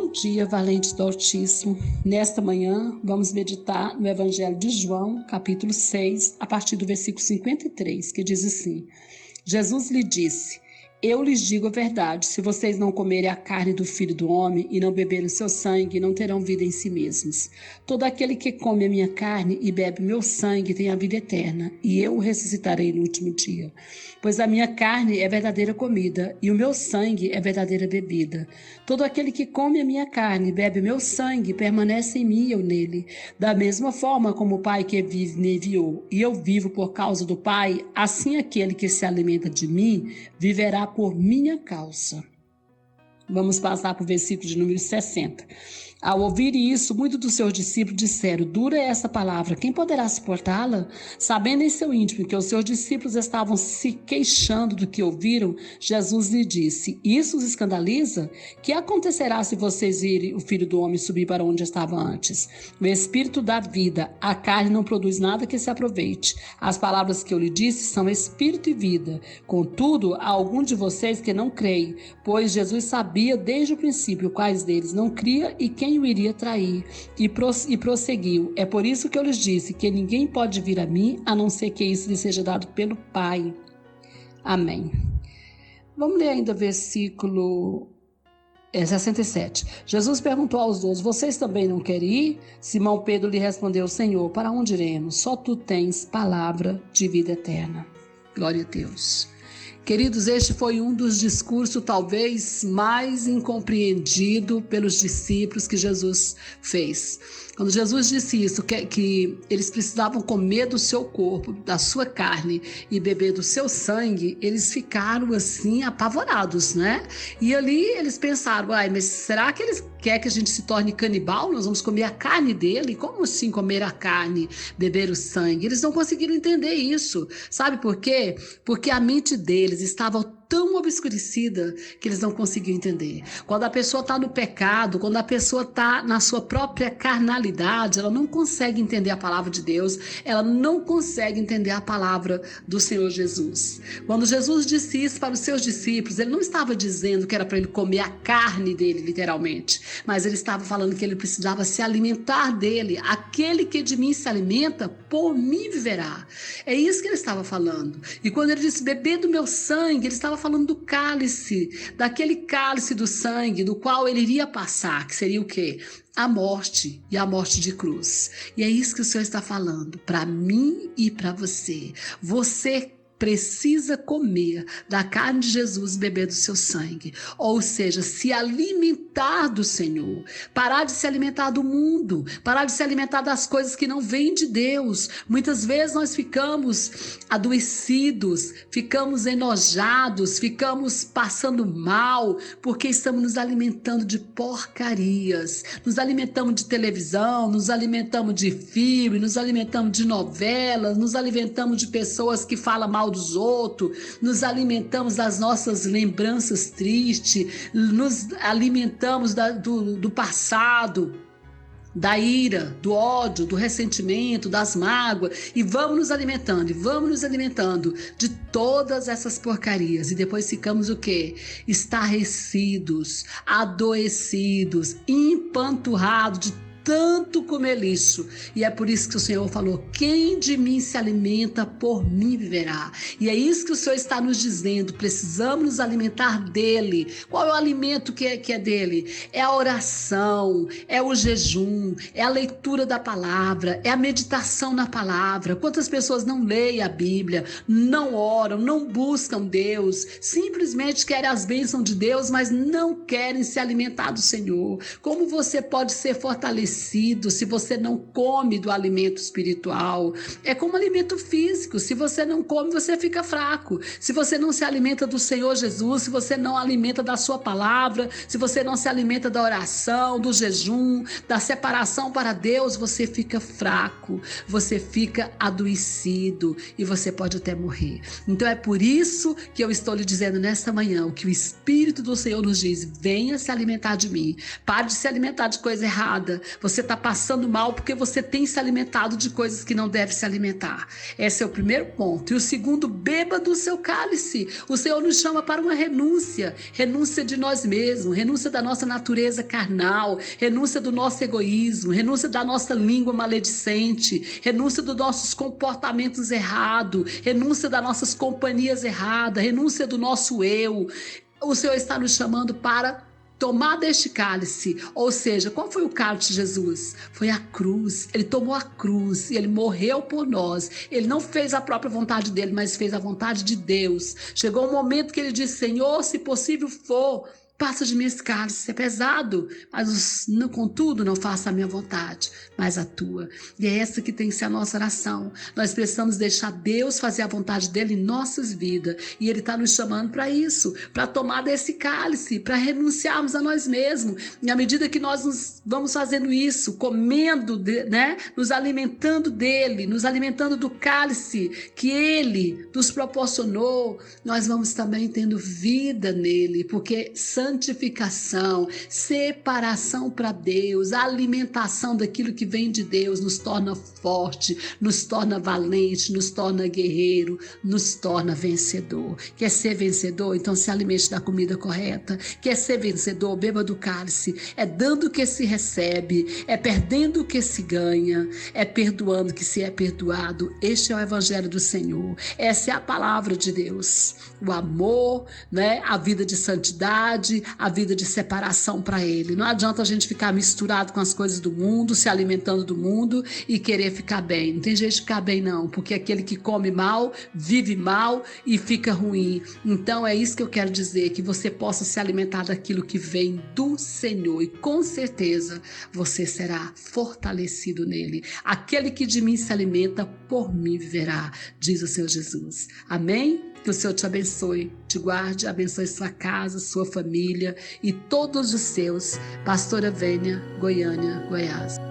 Bom dia, valentes do Altíssimo. Nesta manhã, vamos meditar no Evangelho de João, capítulo 6, a partir do versículo 53, que diz assim: Jesus lhe disse: eu lhes digo a verdade, se vocês não comerem a carne do Filho do Homem e não beberem o seu sangue, não terão vida em si mesmos. Todo aquele que come a minha carne e bebe o meu sangue tem a vida eterna, e eu o ressuscitarei no último dia. Pois a minha carne é verdadeira comida, e o meu sangue é verdadeira bebida. Todo aquele que come a minha carne e bebe o meu sangue permanece em mim e eu nele. Da mesma forma como o Pai que vive me enviou, e eu vivo por causa do Pai, assim aquele que se alimenta de mim viverá por minha causa. Vamos passar para o versículo de número 60. Ao ouvir isso, muitos dos seus discípulos disseram: dura é essa palavra, quem poderá suportá-la? Sabendo em seu íntimo que os seus discípulos estavam se queixando do que ouviram, Jesus lhe disse: isso os escandaliza? Que acontecerá se vocês virem o Filho do Homem subir para onde estava antes? O Espírito dá vida, a carne não produz nada que se aproveite. As palavras que eu lhe disse são Espírito e vida. Contudo, há algum de vocês que não creem, pois Jesus sabia desde o princípio quais deles não cria e quem o iria trair, e prosseguiu: é por isso que eu lhes disse que ninguém pode vir a mim, a não ser que isso lhe seja dado pelo Pai. Amém. Vamos ler ainda o versículo 67. Jesus perguntou aos 12: vocês também não querem ir? Simão Pedro lhe respondeu: Senhor, para onde iremos? Só tu tens palavra de vida eterna. Glória a Deus. Queridos, este foi um dos discursos talvez mais incompreendido pelos discípulos que Jesus fez. Quando Jesus disse isso, que eles precisavam comer do seu corpo, da sua carne e beber do seu sangue, eles ficaram assim apavorados, né? E ali eles pensaram: mas será que eles querem que a gente se torne canibal? Nós vamos comer a carne dele? Como assim comer a carne, beber o sangue? Eles não conseguiram entender isso. Sabe por quê? Porque a mente deles estava tão obscurecida que eles não conseguiam entender. Quando a pessoa está no pecado, quando a pessoa está na sua própria carnalidade, ela não consegue entender a palavra de Deus, ela não consegue entender a palavra do Senhor Jesus. Quando Jesus disse isso para os seus discípulos, ele não estava dizendo que era para ele comer a carne dele, literalmente, mas ele estava falando que ele precisava se alimentar dele. Aquele que de mim se alimenta, por mim viverá. É isso que ele estava falando. E quando ele disse beber do meu sangue, ele estava falando do cálice, daquele cálice do sangue, do qual ele iria passar, que seria o quê? A morte, e a morte de cruz. E é isso que o Senhor está falando, para mim e para você. Você precisa comer da carne de Jesus e beber do seu sangue. Ou seja, se alimentar do Senhor. Parar de se alimentar do mundo. Parar de se alimentar das coisas que não vêm de Deus. Muitas vezes nós ficamos adoecidos, ficamos enojados, ficamos passando mal, porque estamos nos alimentando de porcarias. Nos alimentamos de televisão, nos alimentamos de filme, nos alimentamos de novelas, nos alimentamos de pessoas que falam mal dos outros, nos alimentamos das nossas lembranças tristes, nos alimentamos do passado, da ira, do ódio, do ressentimento, das mágoas, e vamos nos alimentando de todas essas porcarias, e depois ficamos o quê? Estarrecidos, adoecidos, empanturrados de tanto comer lixo. E é por isso que o Senhor falou: quem de mim se alimenta, por mim viverá. E é isso que o Senhor está nos dizendo: precisamos nos alimentar dele. Qual é o alimento que é dele? É a oração, é o jejum, é a leitura da palavra, é a meditação na palavra. Quantas pessoas não leem a Bíblia, não oram, não buscam Deus, simplesmente querem as bênçãos de Deus, mas não querem se alimentar do Senhor? Como você pode ser fortalecido se você não come do alimento espiritual? É como alimento físico: se você não come, você fica fraco. Se você não se alimenta do Senhor Jesus, se você não alimenta da sua palavra, se você não se alimenta da oração, do jejum, da separação para Deus, você fica fraco, você fica adoecido e você pode até morrer. Então é por isso que eu estou lhe dizendo nesta manhã o que o Espírito do Senhor nos diz: venha se alimentar de mim. Pare de se alimentar de coisa errada. Você está passando mal porque você tem se alimentado de coisas que não deve se alimentar. Esse é o primeiro ponto. E o segundo, beba do seu cálice. O Senhor nos chama para uma renúncia. Renúncia de nós mesmos, renúncia da nossa natureza carnal, renúncia do nosso egoísmo, renúncia da nossa língua maledicente, renúncia dos nossos comportamentos errados, renúncia das nossas companhias erradas, renúncia do nosso eu. O Senhor está nos chamando para tomar deste cálice. Ou seja, qual foi o cálice de Jesus? Foi a cruz. Ele tomou a cruz e ele morreu por nós. Ele não fez a própria vontade dele, mas fez a vontade de Deus. Chegou um momento que ele disse: Senhor, se possível for, passa de mim esse cálice, é pesado, mas contudo não faça a minha vontade, mas a tua. E é essa que tem que ser a nossa oração. Nós precisamos deixar Deus fazer a vontade dele em nossas vidas. E ele está nos chamando para isso, para tomar desse cálice, para renunciarmos a nós mesmos. E à medida que nós vamos fazendo isso, comendo, nos alimentando dele, nos alimentando do cálice que ele nos proporcionou, nós vamos também tendo vida nele, porque santificação, separação para Deus, a alimentação daquilo que vem de Deus nos torna forte, nos torna valente, nos torna guerreiro, nos torna vencedor. Quer ser vencedor? Então se alimente da comida correta. Quer ser vencedor? Beba do cálice. É dando que se recebe, é perdendo que se ganha, é perdoando que se é perdoado. Este é o evangelho do Senhor. Essa é a palavra de Deus. O amor, a vida de santidade, a vida de separação para ele. Não adianta a gente ficar misturado com as coisas do mundo, se alimentando do mundo e querer ficar bem. Não tem jeito de ficar bem não, porque aquele que come mal, vive mal e fica ruim. Então é isso que eu quero dizer, que você possa se alimentar daquilo que vem do Senhor e com certeza você será fortalecido nele. Aquele que de mim se alimenta, por mim viverá, diz o Senhor Jesus. Amém? Que o Senhor te abençoe, te guarde, abençoe sua casa, sua família e todos os seus. Pastora Vênia, Goiânia, Goiás.